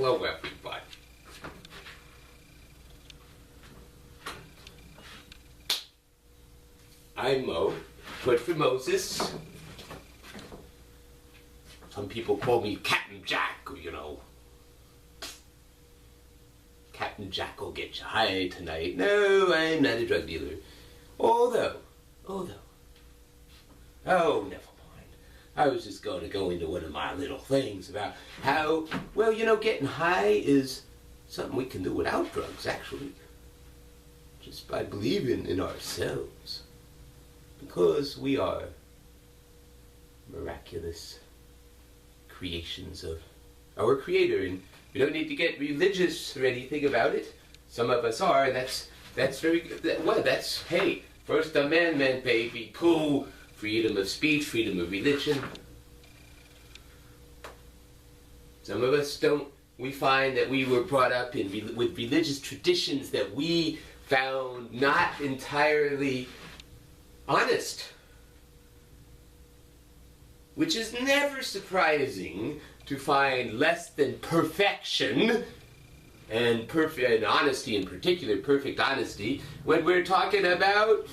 Hello, everybody. I'm Mo, short for Moses. Some people call me Captain Jack, you know. Captain Jack will get you high tonight. No, I'm not a drug dealer. Although, oh, never mind. I was just going to go into one of my little things about how, well, you know, getting high is something we can do without drugs, actually. Just by believing in ourselves. Because we are miraculous creations of our Creator, and we don't need to get religious or anything about it. Some of us are, and that's very good. Well, that's, hey, First Amendment, baby, cool. Freedom of speech, freedom of religion. Some of us don't. We find that we were brought up with religious traditions that we found not entirely honest. Which is never surprising to find less than perfection, and honesty in particular, perfect honesty, when we're talking about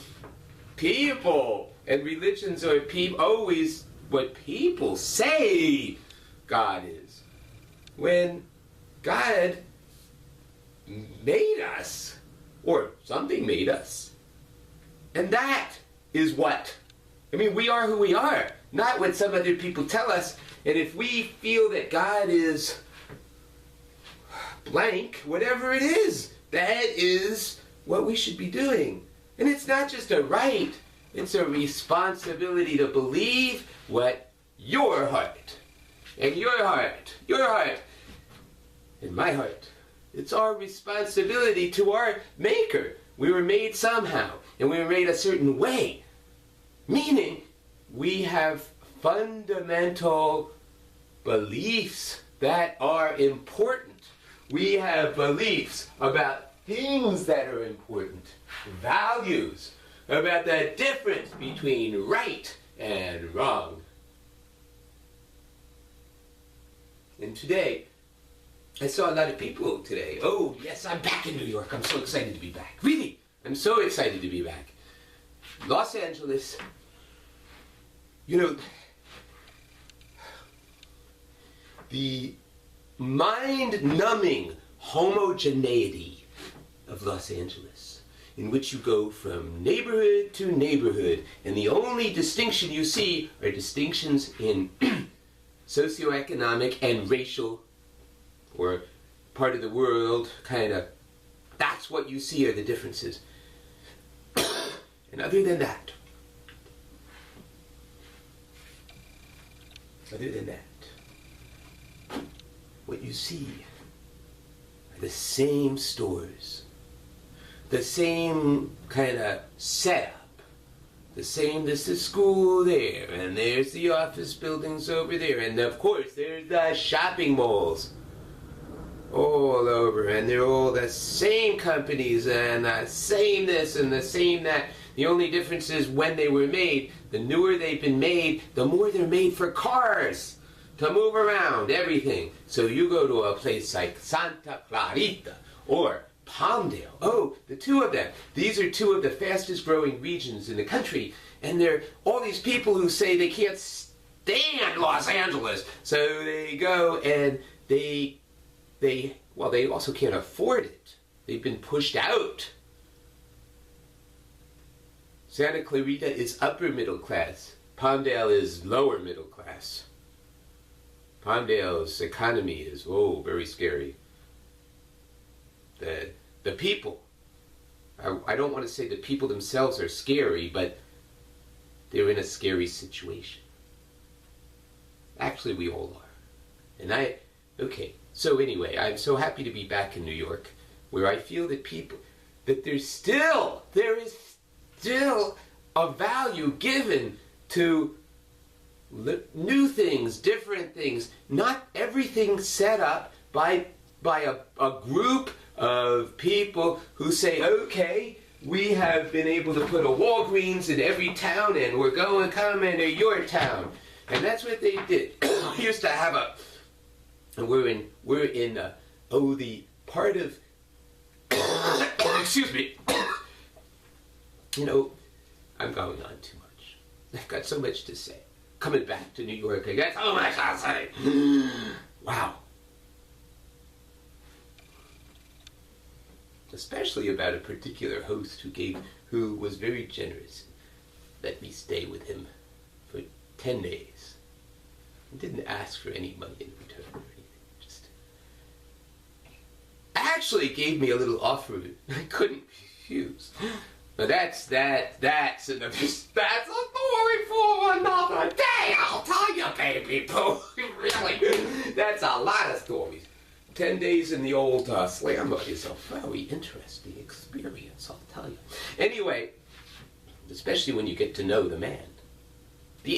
people. And religions are always what people say God is. When God made us, or something made us, and that is what? I mean, we are who we are, not what some other people tell us. And if we feel that God is blank, whatever it is, that is what we should be doing. And it's not just a right, it's a responsibility to believe what your heart, and your heart, and my heart. It's our responsibility to our Maker. We were made somehow, and we were made a certain way. Meaning, we have fundamental beliefs that are important. We have beliefs about things that are important, values, about the difference between right and wrong. And today, I saw a lot of people today. Oh, yes, I'm back in New York. I'm so excited to be back. Really, I'm so excited to be back. Los Angeles, you know, the mind-numbing homogeneity of Los Angeles, in which you go from neighborhood to neighborhood, and the only distinction you see are distinctions in socioeconomic and racial, or part of the world, kind of, that's what you see are the differences. And other than that, what you see are the same stores, the same kind of setup, the same, this is school there, and there's the office buildings over there, and of course there's the shopping malls all over, and they're all the same companies, and the same this and the same that. The only difference is when they were made. The newer they've been made, the more they're made for cars to move around, everything. So you go to a place like Santa Clarita or Palmdale. Oh, the two of them. These are two of the fastest growing regions in the country. And there are all these people who say they can't stand Los Angeles. So they go and they also can't afford it. They've been pushed out. Santa Clarita is upper middle class. Palmdale is lower middle class. Palmdale's economy is, very scary. The people, I don't want to say the people themselves are scary, but they're in a scary situation. Actually, we all are. And so anyway, I'm so happy to be back in New York, where I feel that there is still a value given to new things, different things, not everything set up by a group of people who say, okay, we have been able to put a Walgreens in every town and we're going to come into your town. And that's what they did. We used to have And the part of, excuse me, I'm going on too much. I've got so much to say. Coming back to New York, I got so much to say. Wow. Especially about a particular host who was very generous. Let me stay with him for 10 days. He didn't ask for any money in return or anything. Just actually gave me a little offer I couldn't refuse. But that's another, that's a story for another day, I'll tell you, baby poo. Really, that's a lot of stories. 10 days in the old slammer is a very interesting experience, I'll tell you. Anyway, especially when you get to know the man. The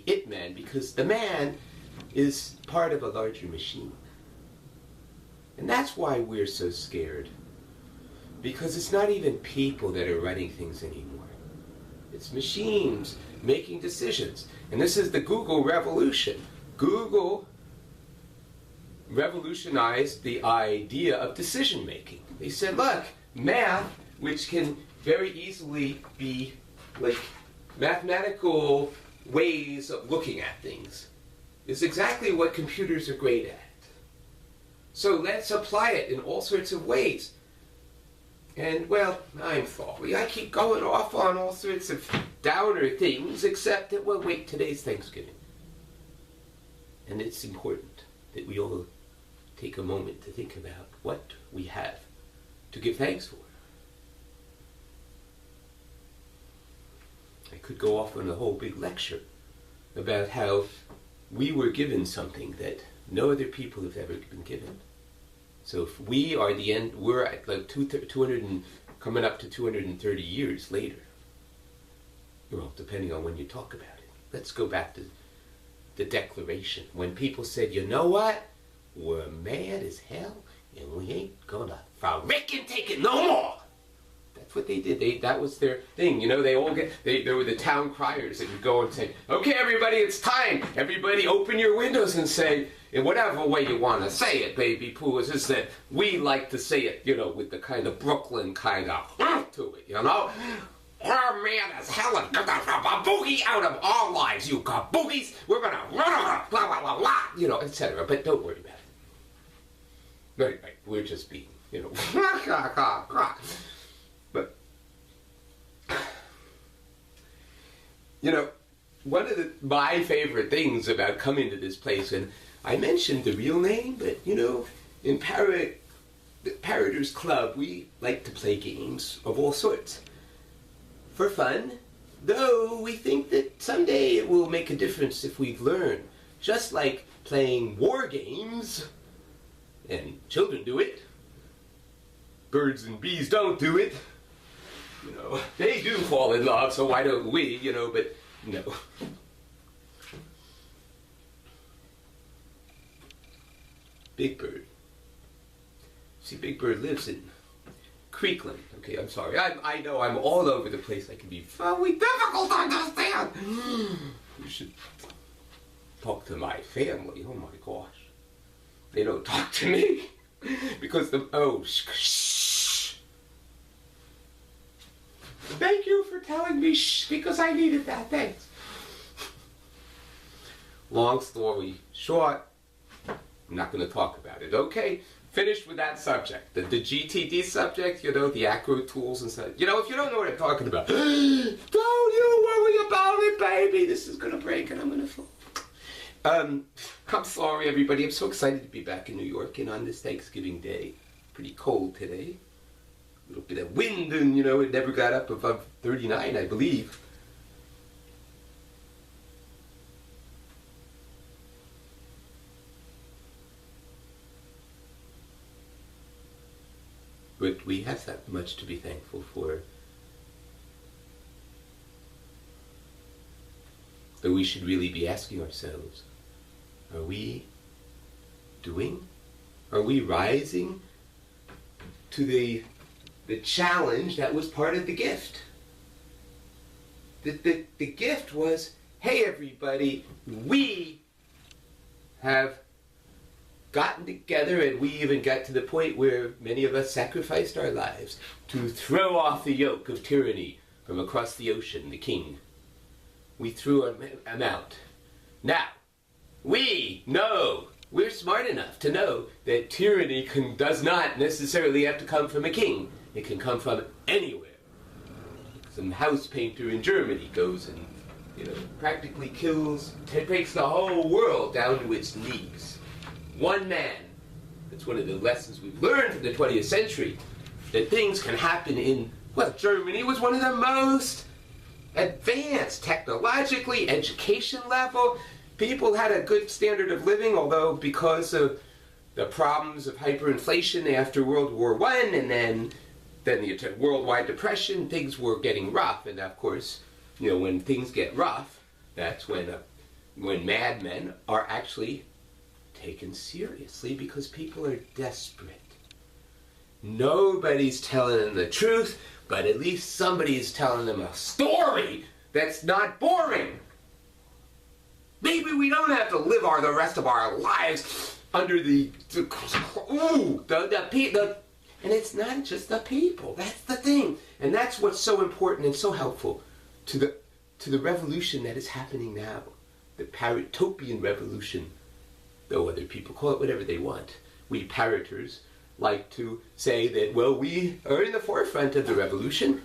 it man, because the man is part of a larger machine. And that's why we're so scared. Because it's not even people that are running things anymore. It's machines making decisions. And this is the Google revolution. Google revolutionized the idea of decision making. They said, look, math, which can very easily be like mathematical ways of looking at things, is exactly what computers are great at. So let's apply it in all sorts of ways. And, well, I'm sorry, I keep going off on all sorts of downer things, except that, well, wait, today's Thanksgiving. And it's important that we all take a moment to think about what we have to give thanks for. I could go off on a whole big lecture about how we were given something that no other people have ever been given. So if we are the end, we're at like 200 and coming up to 230 years later. Well, depending on when you talk about it. Let's go back to the Declaration. When people said, you know what? We're mad as hell and we ain't gonna frickin' take it no more. That's what they did. That was their thing. They were the town criers that would go and say, okay, everybody, it's time. Everybody open your windows and say, in whatever way you want to say it, baby poo, is just that we like to say it, with the kind of Brooklyn kind of to it, We're mad as hell and get the boogie out of our lives, you got boogies. We're gonna blah, blah, blah, blah, etc. But don't worry about it. Right. We're just being, But, one of my favorite things about coming to this place, and I mentioned the real name, but, in Parroters Club, we like to play games of all sorts. For fun, though we think that someday it will make a difference if we've learned. Just like playing war games, and children do it. Birds and bees don't do it. They do fall in love, so why don't we, but no. Big Bird. See, Big Bird lives in Creekland. Okay, I'm sorry. I know I'm all over the place. I can be very difficult to understand. You should talk to my family. Oh my gosh. They don't talk to me. Because shh. Thank you for telling me shh, because I needed that. Thanks. Long story short, I'm not going to talk about it. Okay, finished with that subject. The GTD subject, the acro tools and stuff. If you don't know what I'm talking about, don't you worry about it, baby. This is going to break and I'm going to fall. I'm sorry, everybody. I'm so excited to be back in New York and on this Thanksgiving Day. Pretty cold today. A little bit of wind and, it never got up above 39, I believe. But we have that much to be thankful for. That we should really be asking ourselves, are we doing? Are we rising to the challenge that was part of the gift? The gift was, hey everybody, we have gotten together, and we even got to the point where many of us sacrificed our lives to throw off the yoke of tyranny from across the ocean, the king. We threw him out. Now, we know, we're smart enough to know that tyranny does not necessarily have to come from a king. It can come from anywhere. Some house painter in Germany goes and, practically takes the whole world down to its knees. One man. That's one of the lessons we've learned from the 20th century, that things can happen in, Germany was one of the most advanced technologically, education level. People had a good standard of living, although because of the problems of hyperinflation after World War I and then the worldwide depression, things were getting rough. And of course, when things get rough, that's when madmen are actually taken seriously, because people are desperate. Nobody's telling them the truth, but at least somebody's telling them a story that's not boring. Maybe we don't have to live the rest of our lives under and it's not just the people. That's the thing. And that's what's so important and so helpful to the revolution that is happening now. The paratopian revolution, though other people call it whatever they want. We parroters like to say that, we are in the forefront of the revolution,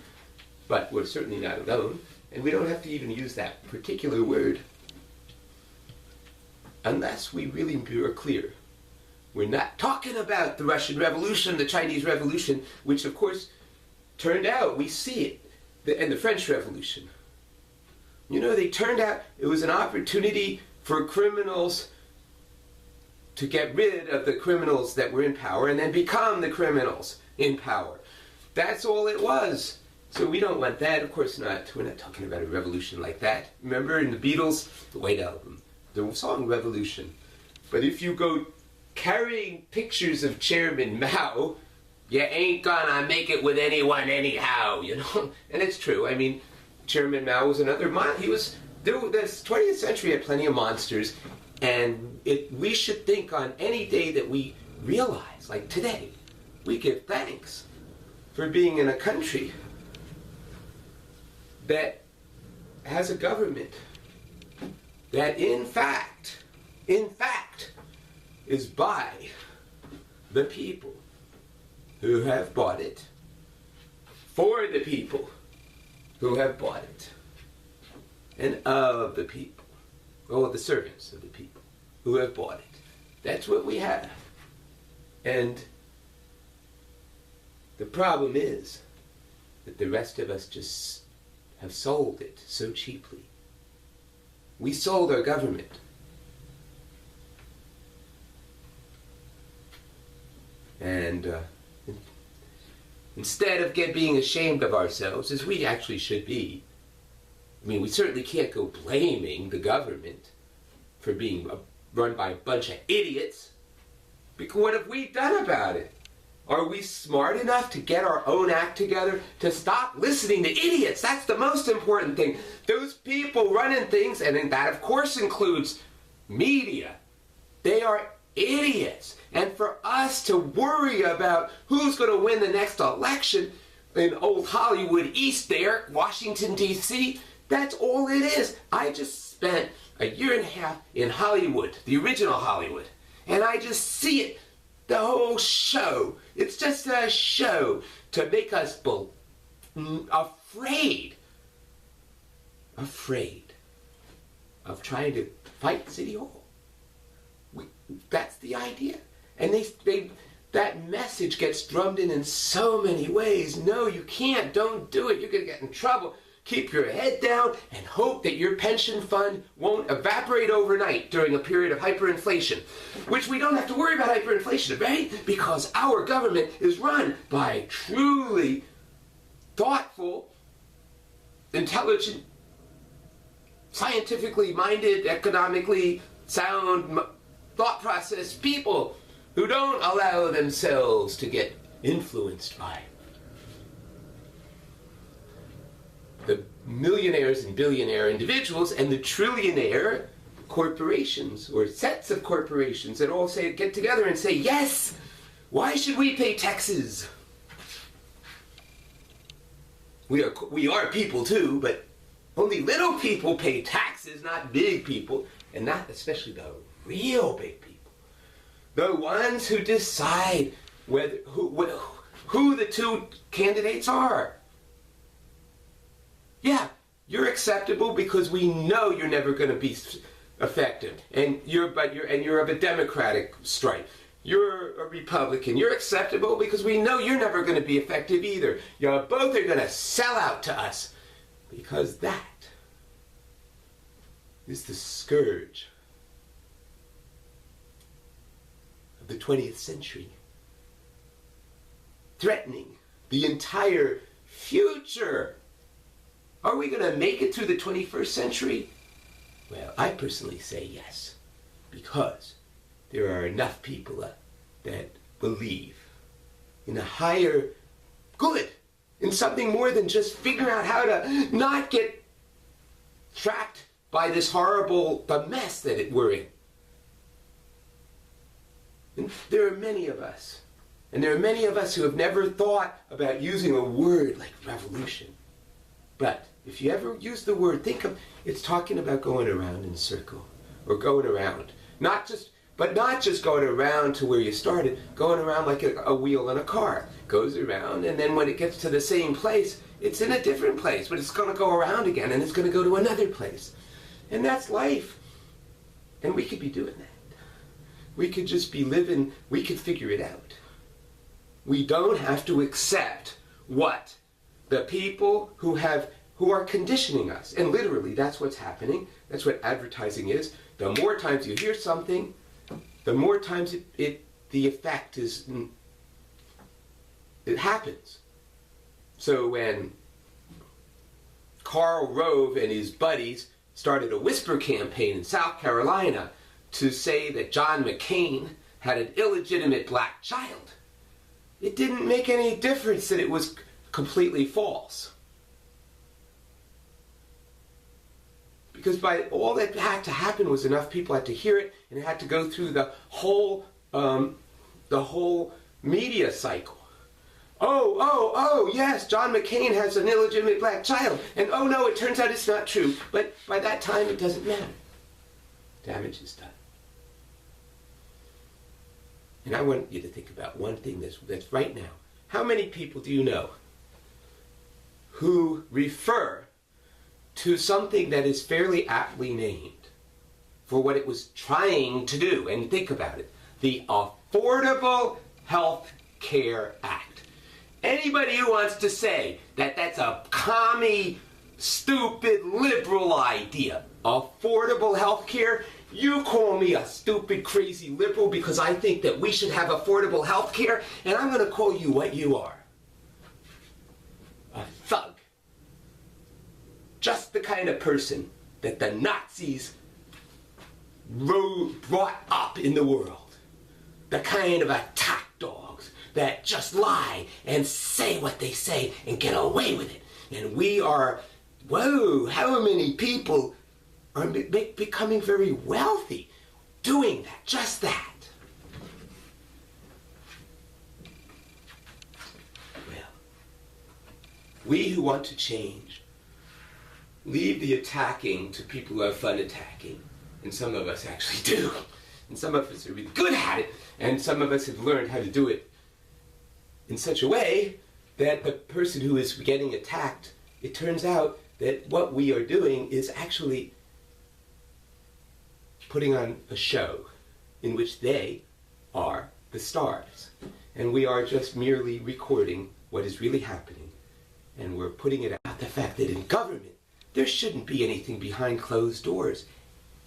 but we're certainly not alone, and we don't have to even use that particular word unless we really are clear. We're not talking about the Russian Revolution, the Chinese Revolution, which of course turned out, we see it, and the French Revolution. They turned out, it was an opportunity for criminals to get rid of the criminals that were in power and then become the criminals in power. That's all it was. So we don't want that, of course not. We're not talking about a revolution like that. Remember in the Beatles, the White Album, the song Revolution. But if you go carrying pictures of Chairman Mao, you ain't gonna make it with anyone anyhow, And it's true. I mean, Chairman Mao was the 20th century had plenty of monsters, and we should think on any day that we realize, like today, we give thanks for being in a country that has a government that in fact, is by the people who have bought it, for the people who have bought it, and of the people, the servants of the people who have bought it. That's what we have. And the problem is that the rest of us just have sold it so cheaply. We sold our government. And instead of being ashamed of ourselves, as we actually should be, we certainly can't go blaming the government for being run by a bunch of idiots. Because what have we done about it? Are we smart enough to get our own act together to stop listening to idiots? That's the most important thing. Those people running things, and that of course includes media, they are idiots. And for us to worry about who's going to win the next election in old Hollywood East there, Washington, D.C., that's all it is. I just spent a year and a half in Hollywood, the original Hollywood, and I just see it. The whole show. It's just a show to make us afraid of trying to fight City Hall. That's the idea. And that message gets drummed in so many ways. No, you can't. Don't do it. You're going to get in trouble. Keep your head down and hope that your pension fund won't evaporate overnight during a period of hyperinflation, which we don't have to worry about hyperinflation, right? Because our government is run by truly thoughtful, intelligent, scientifically minded, economically sound thought process people who don't allow themselves to get influenced by the millionaires and billionaire individuals and the trillionaire corporations or sets of corporations that all get together and say, yes, why should we pay taxes? We are people too, but only little people pay taxes, not big people, and not especially the real big people. The ones who decide who the two candidates are. Yeah, you're acceptable because we know you're never going to be effective, and you're of a Democratic stripe. You're a Republican. You're acceptable because we know you're never going to be effective either. You both are going to sell out to us because that is the scourge of the 20th century, threatening the entire future. Are we going to make it through the 21st century? Well, I personally say yes, because there are enough people that believe in a higher good, in something more than just figuring out how to not get trapped by this the mess that we're in. And there are many of us, and there are many of us who have never thought about using a word like revolution. But if you ever use the word, think of it's talking about going around in a circle, or going around, not just going around to where you started, going around like a wheel in a car. Goes around, and then when it gets to the same place, it's in a different place, but it's going to go around again, and it's going to go to another place. And that's life. And we could be doing that. We could just be living, we could figure it out. We don't have to accept what the people who are conditioning us. And literally, that's what's happening. That's what advertising is. The more times you hear something, the more times the effect it happens. So when Karl Rove and his buddies started a whisper campaign in South Carolina to say that John McCain had an illegitimate black child, it didn't make any difference that it was completely false. Because by all that had to happen was enough people had to hear it, and it had to go through the whole media cycle. Oh, yes, John McCain has an illegitimate black child. And oh no, it turns out it's not true. But by that time, it doesn't matter. Damage is done. And I want you to think about one thing that's right now. How many people do you know who refer to something that is fairly aptly named for what it was trying to do? And think about it. The Affordable Health Care Act. Anybody who wants to say that that's a commie, stupid, liberal idea, affordable health care, you call me a stupid, crazy liberal because I think that we should have affordable health care, and I'm going to call you what you are. A thug. Just the kind of person that the Nazis brought up in the world. The kind of attack dogs that just lie and say what they say and get away with it. And we are, whoa, how many people are becoming very wealthy doing that, just that? Well, we who want to change leave the attacking to people who have fun attacking. And some of us actually do. And some of us are really good at it. And some of us have learned how to do it in such a way that the person who is getting attacked, it turns out that what we are doing is actually putting on a show in which they are the stars. And we are just merely recording what is really happening. And we're putting it out, the fact that in government, there shouldn't be anything behind closed doors.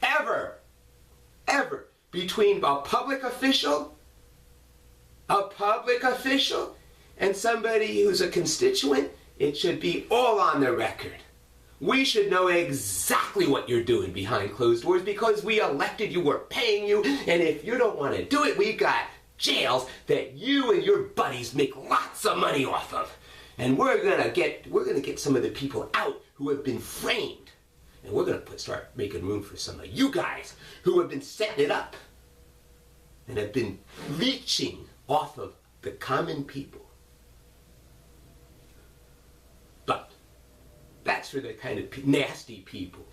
Ever. Ever. Between a public official and somebody who's a constituent, it should be all on the record. We should know exactly what you're doing behind closed doors because we elected you, we're paying you, and if you don't want to do it, we've got jails that you and your buddies make lots of money off of. And we're gonna get some of the people out who have been framed. And we're going to start making room for some of you guys who have been setting it up and have been leeching off of the common people. But that's for the kind of nasty people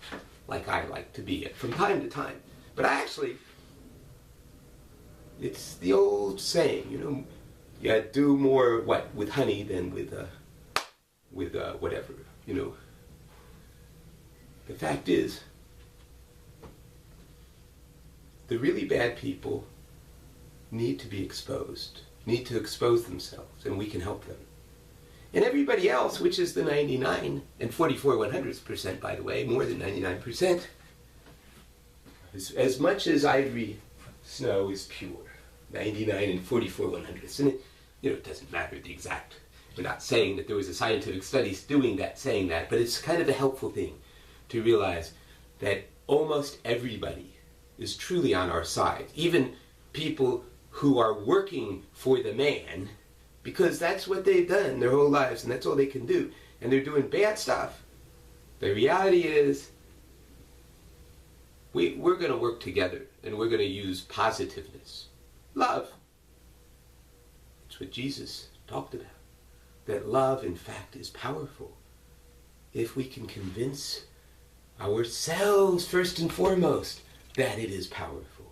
like I like to be from time to time. But it's the old saying, you do more with honey than with whatever, The fact is, the really bad people need to be exposed, need to expose themselves, and we can help them. And everybody else, which is the 99 and 44/100%, by the way, more than 99%, as much as ivory snow is pure, 99 and 44/100, and it doesn't matter the exact. We're not saying that there was a scientific study saying that, but it's kind of a helpful thing to realize that almost everybody is truly on our side, even people who are working for the man, because that's what they've done their whole lives, and that's all they can do, and they're doing bad stuff. The reality is, we're going to work together, and we're going to use positiveness. Love. It's what Jesus talked about. That love, in fact, is powerful. If we can convince ourselves, first and foremost, that it is powerful.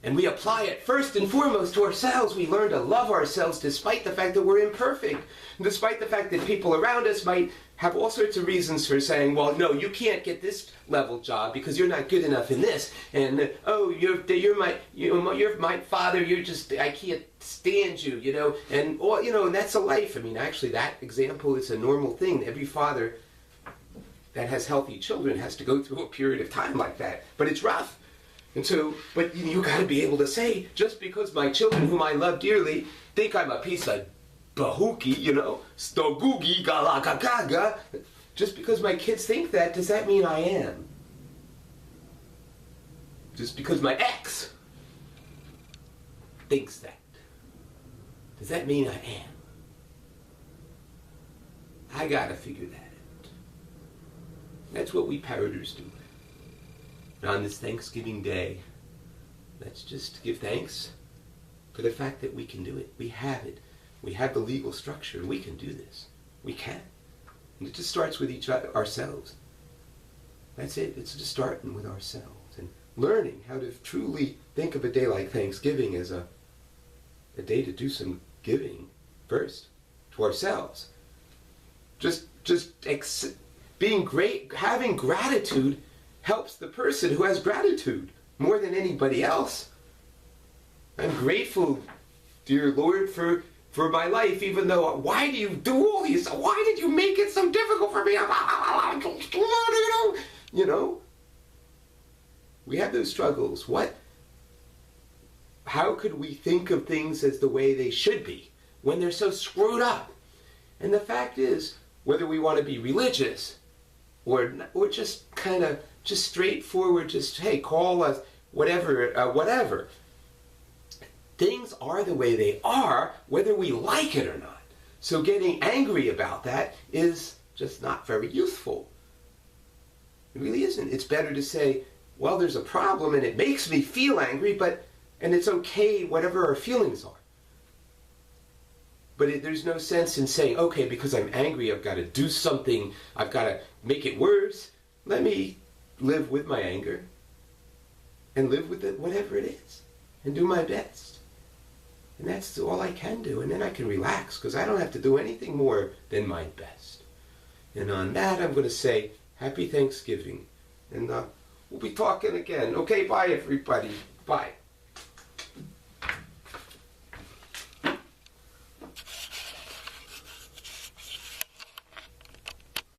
And we apply it first and foremost to ourselves. We learn to love ourselves despite the fact that we're imperfect. Despite the fact that people around us might have all sorts of reasons for saying, well, no, you can't get this level job because you're not good enough in this. And, you're my father, I can't stand you, And, and that's a life. Actually, that example is a normal thing. Every father that has healthy children has to go through a period of time like that. But it's rough. And so, but you got to be able to say, just because my children, whom I love dearly, think I'm a piece of bahuki, stogugi, galagagaga, just because my kids think that, does that mean I am? Just because my ex thinks that, does that mean I am? I got to figure that out. That's what we parroters do. And on this Thanksgiving Day, let's just give thanks for the fact that we can do it. We have it. We have the legal structure. We can do this. We can. And it just starts with ourselves. That's it. It's just starting with ourselves and learning how to truly think of a day like Thanksgiving as a day to do some giving first to ourselves. Being great, having gratitude helps the person who has gratitude more than anybody else. I'm grateful, dear Lord, for my life, even though, why do you do all these? Why did you make it so difficult for me? We have those struggles. How could we think of things as the way they should be when they're so screwed up? And the fact is, whether we want to be religious or just kind of just straightforward, hey, call us, whatever. Things are the way they are, whether we like it or not. So getting angry about that is just not very useful. It really isn't. It's better to say, well, there's a problem and it makes me feel angry, and it's okay, whatever our feelings are. But there's no sense in saying, okay, because I'm angry, I've got to do something, I've got to make it worse. Let me live with my anger and live with it, whatever it is, and do my best. And that's all I can do. And then I can relax because I don't have to do anything more than my best. And on that, I'm going to say Happy Thanksgiving. And we'll be talking again. Okay, bye, everybody. Bye.